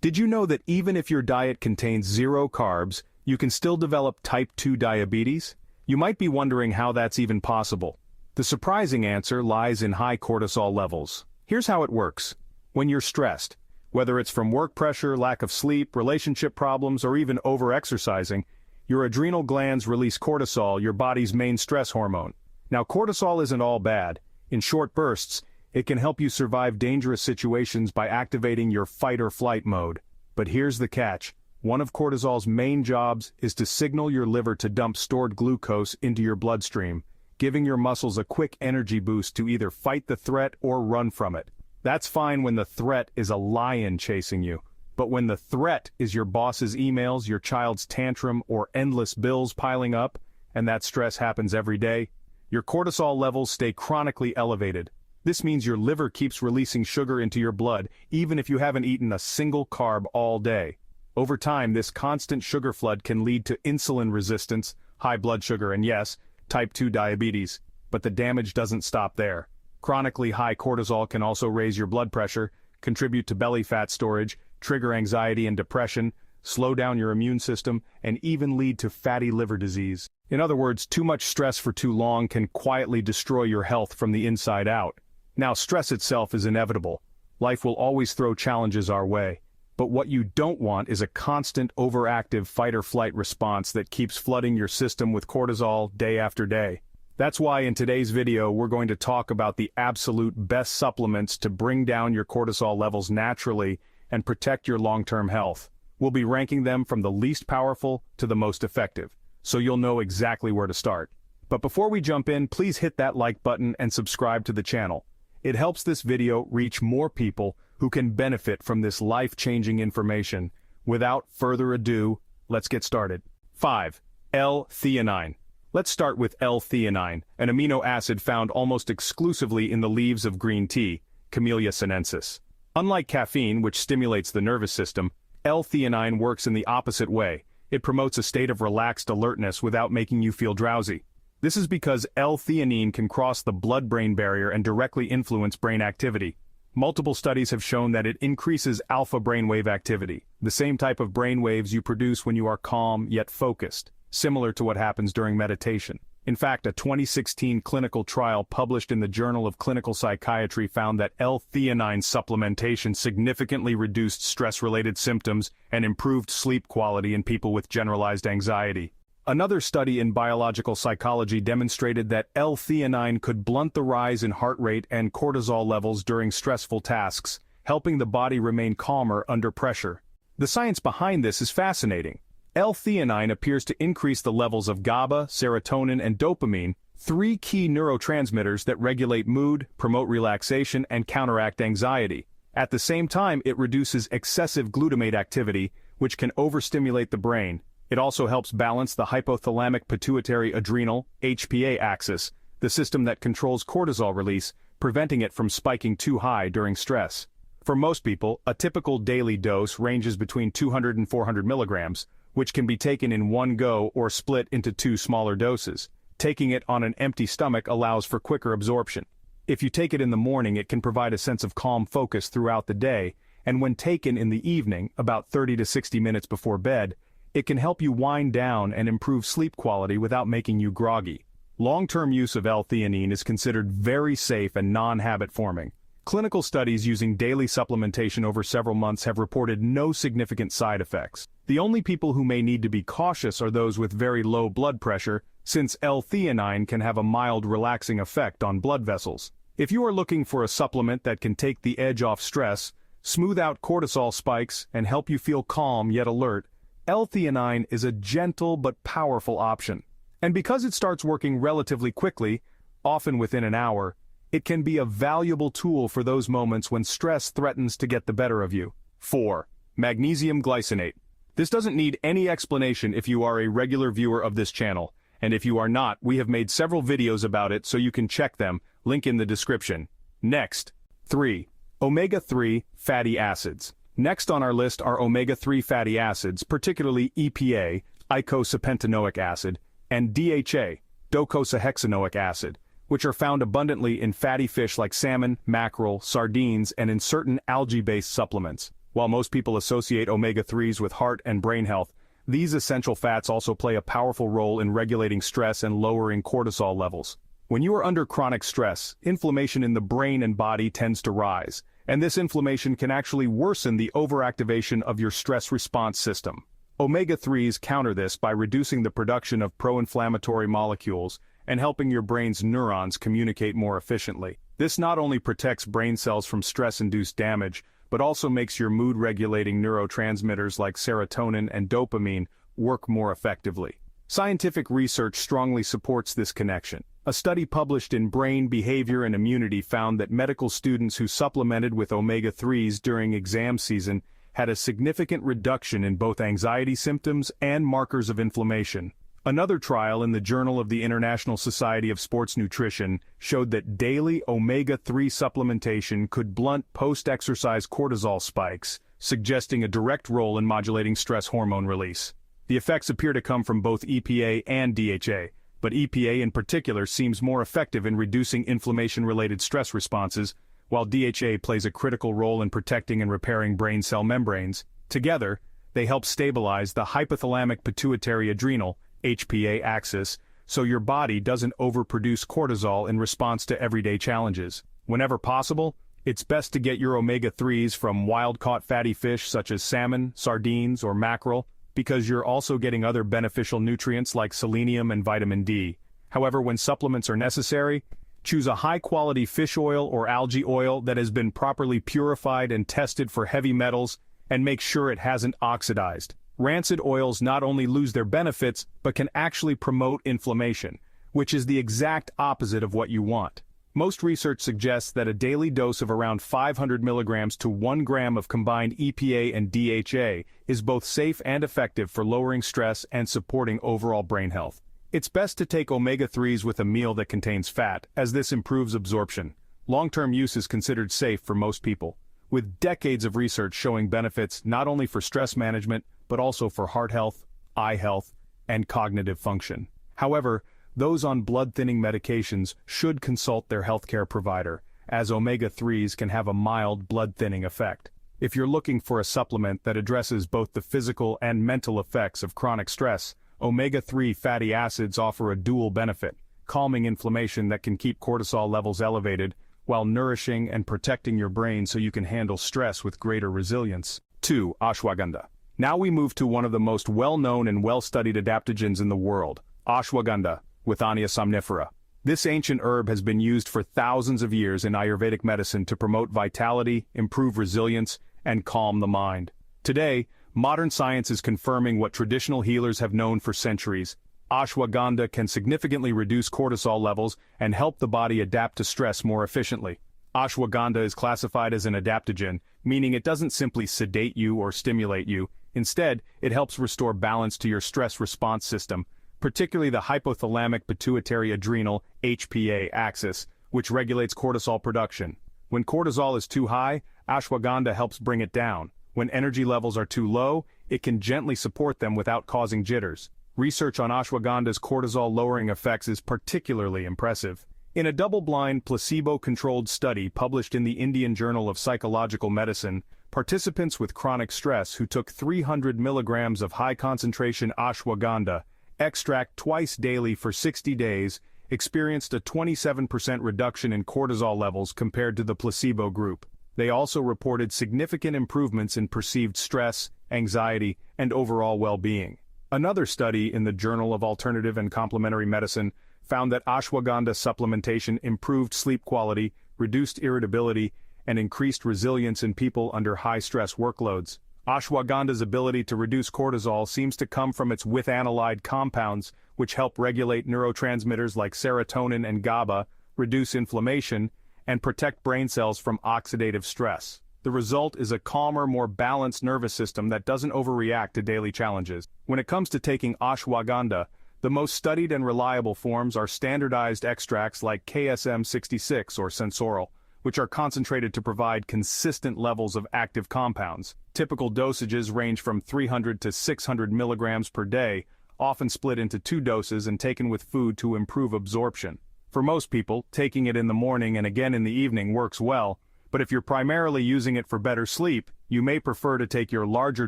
Did you know that even if your diet contains zero carbs, you can still develop type 2 diabetes? You might be wondering how that's even possible. The surprising answer lies in high cortisol levels. Here's how it works. When you're stressed, whether it's from work pressure, lack of sleep, relationship problems, or even over-exercising, your adrenal glands release cortisol, your body's main stress hormone. Now, cortisol isn't all bad. In short bursts, it can help you survive dangerous situations by activating your fight-or-flight mode. But here's the catch. One of cortisol's main jobs is to signal your liver to dump stored glucose into your bloodstream, giving your muscles a quick energy boost to either fight the threat or run from it. That's fine when the threat is a lion chasing you. But when the threat is your boss's emails, your child's tantrum, or endless bills piling up, and that stress happens every day, your cortisol levels stay chronically elevated. This means your liver keeps releasing sugar into your blood, even if you haven't eaten a single carb all day. Over time, this constant sugar flood can lead to insulin resistance, high blood sugar, and yes, type 2 diabetes. But the damage doesn't stop there. Chronically high cortisol can also raise your blood pressure, contribute to belly fat storage, trigger anxiety and depression, slow down your immune system, and even lead to fatty liver disease. In other words, too much stress for too long can quietly destroy your health from the inside out. Now, stress itself is inevitable. Life will always throw challenges our way. But what you don't want is a constant overactive fight-or-flight response that keeps flooding your system with cortisol day after day. That's why in today's video we're going to talk about the absolute best supplements to bring down your cortisol levels naturally and protect your long-term health. We'll be ranking them from the least powerful to the most effective, so you'll know exactly where to start. But before we jump in, please hit that like button and subscribe to the channel. It helps this video reach more people who can benefit from this life-changing information. Without further ado, let's get started. 5. Eltheonine. Let's start with Eltheonine, an amino acid found almost exclusively in the leaves of green tea, Camellia sinensis. Unlike caffeine, which stimulates the nervous system, Eltheonine works in the opposite way. It promotes a state of relaxed alertness without making you feel drowsy. This is because L-theanine can cross the blood-brain barrier and directly influence brain activity. Multiple studies have shown that it increases alpha brainwave activity, the same type of brainwaves you produce when you are calm yet focused, similar to what happens during meditation. In fact, a 2016 clinical trial published in the Journal of Clinical Psychiatry found that L-theanine supplementation significantly reduced stress-related symptoms and improved sleep quality in people with generalized anxiety. Another study in biological psychology demonstrated that L-theanine could blunt the rise in heart rate and cortisol levels during stressful tasks, helping the body remain calmer under pressure. The science behind this is fascinating. L-theanine appears to increase the levels of GABA, serotonin, and dopamine, three key neurotransmitters that regulate mood, promote relaxation, and counteract anxiety. At the same time, it reduces excessive glutamate activity, which can overstimulate the brain. It also helps balance the hypothalamic pituitary adrenal (HPA) axis, the system that controls cortisol release, preventing it from spiking too high during stress. For most people, a typical daily dose ranges between 200 and 400 milligrams, which can be taken in one go or split into two smaller doses. Taking it on an empty stomach allows for quicker absorption. If you take it in the morning, it can provide a sense of calm focus throughout the day, and when taken in the evening, about 30 to 60 minutes before bed, it can help you wind down and improve sleep quality without making you groggy. Long-term use of L-theanine is considered very safe and non-habit forming. Clinical studies using daily supplementation over several months have reported no significant side effects. The only people who may need to be cautious are those with very low blood pressure, since L-theanine can have a mild relaxing effect on blood vessels. If you are looking for a supplement that can take the edge off stress, smooth out cortisol spikes, and help you feel calm yet alert, L-theanine is a gentle but powerful option. And because it starts working relatively quickly, often within an hour, it can be a valuable tool for those moments when stress threatens to get the better of you. 4. Magnesium Glycinate. This doesn't need any explanation if you are a regular viewer of this channel, and if you are not, we have made several videos about it so you can check them, link in the description. Next. 3. Omega-3 fatty acids. Next on our list are omega-3 fatty acids, particularly EPA, eicosapentaenoic acid, and DHA, docosahexaenoic acid, which are found abundantly in fatty fish like salmon, mackerel, sardines, and in certain algae-based supplements. While most people associate omega-3s with heart and brain health, these essential fats also play a powerful role in regulating stress and lowering cortisol levels. When you are under chronic stress, inflammation in the brain and body tends to rise, and this inflammation can actually worsen the overactivation of your stress response system. Omega-3s counter this by reducing the production of pro-inflammatory molecules and helping your brain's neurons communicate more efficiently. This not only protects brain cells from stress-induced damage, but also makes your mood-regulating neurotransmitters like serotonin and dopamine work more effectively. Scientific research strongly supports this connection. A study published in Brain, Behavior and Immunity found that medical students who supplemented with omega-3s during exam season had a significant reduction in both anxiety symptoms and markers of inflammation. Another trial in the Journal of the International Society of Sports Nutrition showed that daily omega-3 supplementation could blunt post-exercise cortisol spikes, suggesting a direct role in modulating stress hormone release. The effects appear to come from both EPA and DHA, but EPA in particular seems more effective in reducing inflammation-related stress responses, while DHA plays a critical role in protecting and repairing brain cell membranes. Together, they help stabilize the hypothalamic-pituitary-adrenal (HPA) axis, so your body doesn't overproduce cortisol in response to everyday challenges. Whenever possible, it's best to get your omega-3s from wild-caught fatty fish such as salmon, sardines, or mackerel, because you're also getting other beneficial nutrients like selenium and vitamin D. However, when supplements are necessary, choose a high-quality fish oil or algae oil that has been properly purified and tested for heavy metals, and make sure it hasn't oxidized. Rancid oils not only lose their benefits, but can actually promote inflammation, which is the exact opposite of what you want. Most research suggests that a daily dose of around 500 milligrams to 1 gram of combined EPA and DHA is both safe and effective for lowering stress and supporting overall brain health. It's best to take omega-3s with a meal that contains fat, as this improves absorption. Long-term use is considered safe for most people, with decades of research showing benefits not only for stress management, but also for heart health, eye health, and cognitive function. However, those on blood-thinning medications should consult their healthcare provider, as omega-3s can have a mild blood-thinning effect. If you're looking for a supplement that addresses both the physical and mental effects of chronic stress, omega-3 fatty acids offer a dual benefit, calming inflammation that can keep cortisol levels elevated, while nourishing and protecting your brain so you can handle stress with greater resilience. 2. Ashwagandha. Now we move to one of the most well-known and well-studied adaptogens in the world, ashwagandha, Withania somnifera. This ancient herb has been used for thousands of years in Ayurvedic medicine to promote vitality, improve resilience, and calm the mind. Today, modern science is confirming what traditional healers have known for centuries. Ashwagandha can significantly reduce cortisol levels and help the body adapt to stress more efficiently. Ashwagandha is classified as an adaptogen, meaning it doesn't simply sedate you or stimulate you. Instead, it helps restore balance to your stress response system, particularly the hypothalamic-pituitary-adrenal (HPA) axis, which regulates cortisol production. When cortisol is too high, ashwagandha helps bring it down. When energy levels are too low, it can gently support them without causing jitters. Research on ashwagandha's cortisol-lowering effects is particularly impressive. In a double-blind, placebo-controlled study published in the Indian Journal of Psychological Medicine, participants with chronic stress who took 300 milligrams of high-concentration ashwagandha extract twice daily for 60 days experienced a 27% reduction in cortisol levels compared to the placebo group. They also reported significant improvements in perceived stress, anxiety, and overall well-being. Another study in the Journal of Alternative and Complementary Medicine found that ashwagandha supplementation improved sleep quality, reduced irritability, and increased resilience in people under high-stress workloads. Ashwagandha's ability to reduce cortisol seems to come from its withanolide compounds, which help regulate neurotransmitters like serotonin and GABA, reduce inflammation, and protect brain cells from oxidative stress. The result is a calmer, more balanced nervous system that doesn't overreact to daily challenges. When it comes to taking ashwagandha, the most studied and reliable forms are standardized extracts like KSM-66 or Sensoril, which are concentrated to provide consistent levels of active compounds. Typical dosages range from 300 to 600 milligrams per day, often split into 2 doses and taken with food to improve absorption. For most people, taking it in the morning and again in the evening works well, but if you're primarily using it for better sleep, you may prefer to take your larger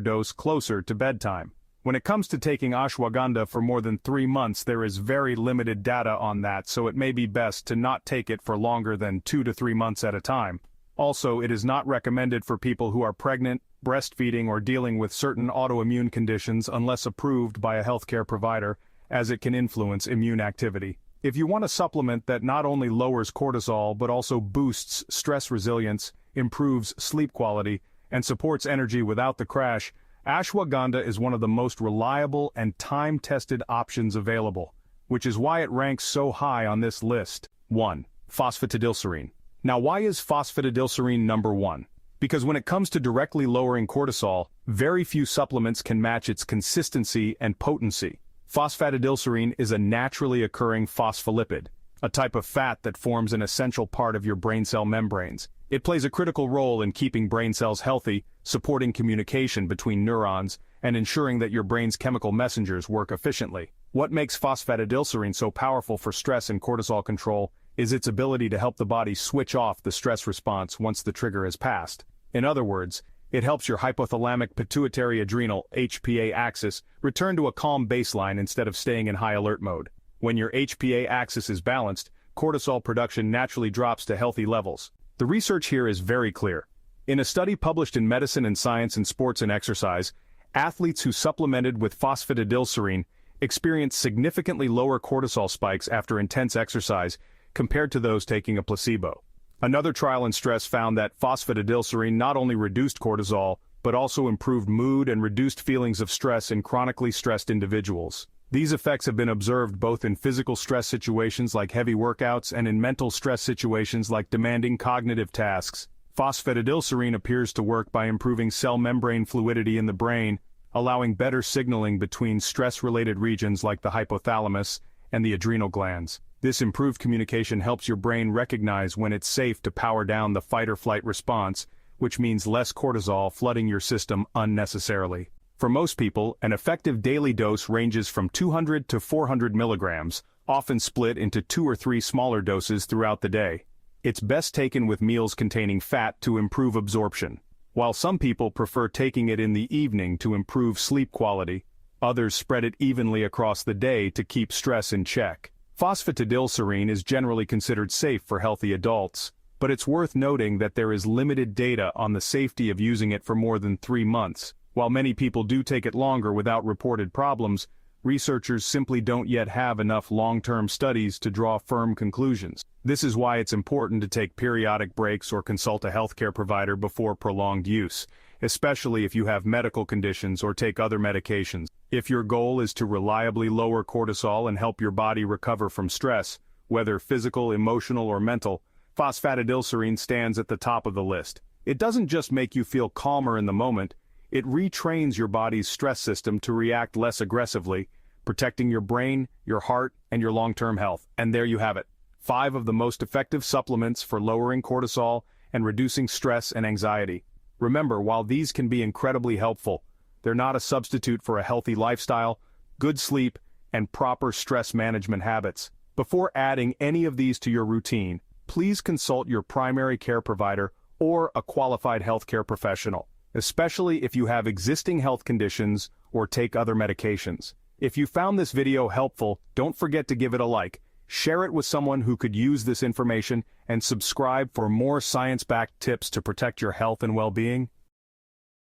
dose closer to bedtime. When it comes to taking ashwagandha for more than 3 months, there is very limited data on that, so it may be best to not take it for longer than 2 to 3 months at a time. Also, it is not recommended for people who are pregnant, breastfeeding, or dealing with certain autoimmune conditions unless approved by a healthcare provider, as it can influence immune activity. If you want a supplement that not only lowers cortisol but also boosts stress resilience, improves sleep quality, and supports energy without the crash, ashwagandha is one of the most reliable and time-tested options available, which is why it ranks so high on this list. 1. Phosphatidylserine. Now, why is phosphatidylserine number 1? Because when it comes to directly lowering cortisol, very few supplements can match its consistency and potency. Phosphatidylserine is a naturally occurring phospholipid, a type of fat that forms an essential part of your brain cell membranes. It plays a critical role in keeping brain cells healthy, supporting communication between neurons, and ensuring that your brain's chemical messengers work efficiently. What makes phosphatidylserine so powerful for stress and cortisol control is its ability to help the body switch off the stress response once the trigger has passed. In other words, it helps your hypothalamic pituitary adrenal (HPA) axis return to a calm baseline instead of staying in high alert mode. When your HPA axis is balanced, cortisol production naturally drops to healthy levels. The research here is very clear. In a study published in Medicine and Science in Sports and Exercise, athletes who supplemented with phosphatidylserine experienced significantly lower cortisol spikes after intense exercise compared to those taking a placebo. Another trial in stress found that phosphatidylserine not only reduced cortisol, but also improved mood and reduced feelings of stress in chronically stressed individuals. These effects have been observed both in physical stress situations like heavy workouts and in mental stress situations like demanding cognitive tasks. Phosphatidylserine appears to work by improving cell membrane fluidity in the brain, allowing better signaling between stress-related regions like the hypothalamus and the adrenal glands. This improved communication helps your brain recognize when it's safe to power down the fight-or-flight response, which means less cortisol flooding your system unnecessarily. For most people, an effective daily dose ranges from 200 to 400 milligrams, often split into 2 or 3 smaller doses throughout the day. It's best taken with meals containing fat to improve absorption. While some people prefer taking it in the evening to improve sleep quality, others spread it evenly across the day to keep stress in check. Phosphatidylserine is generally considered safe for healthy adults, but it's worth noting that there is limited data on the safety of using it for more than 3 months. While many people do take it longer without reported problems, researchers simply don't yet have enough long-term studies to draw firm conclusions. This is why it's important to take periodic breaks or consult a healthcare provider before prolonged use, especially if you have medical conditions or take other medications. If your goal is to reliably lower cortisol and help your body recover from stress, whether physical, emotional, or mental, phosphatidylserine stands at the top of the list. It doesn't just make you feel calmer in the moment, it retrains your body's stress system to react less aggressively, protecting your brain, your heart, and your long-term health. And there you have it. 5 of the most effective supplements for lowering cortisol and reducing stress and anxiety. Remember, while these can be incredibly helpful, they're not a substitute for a healthy lifestyle, good sleep, and proper stress management habits. Before adding any of these to your routine, please consult your primary care provider or a qualified healthcare professional, especially if you have existing health conditions or take other medications. If you found this video helpful, don't forget to give it a like, share it with someone who could use this information, and subscribe for more science-backed tips to protect your health and well-being.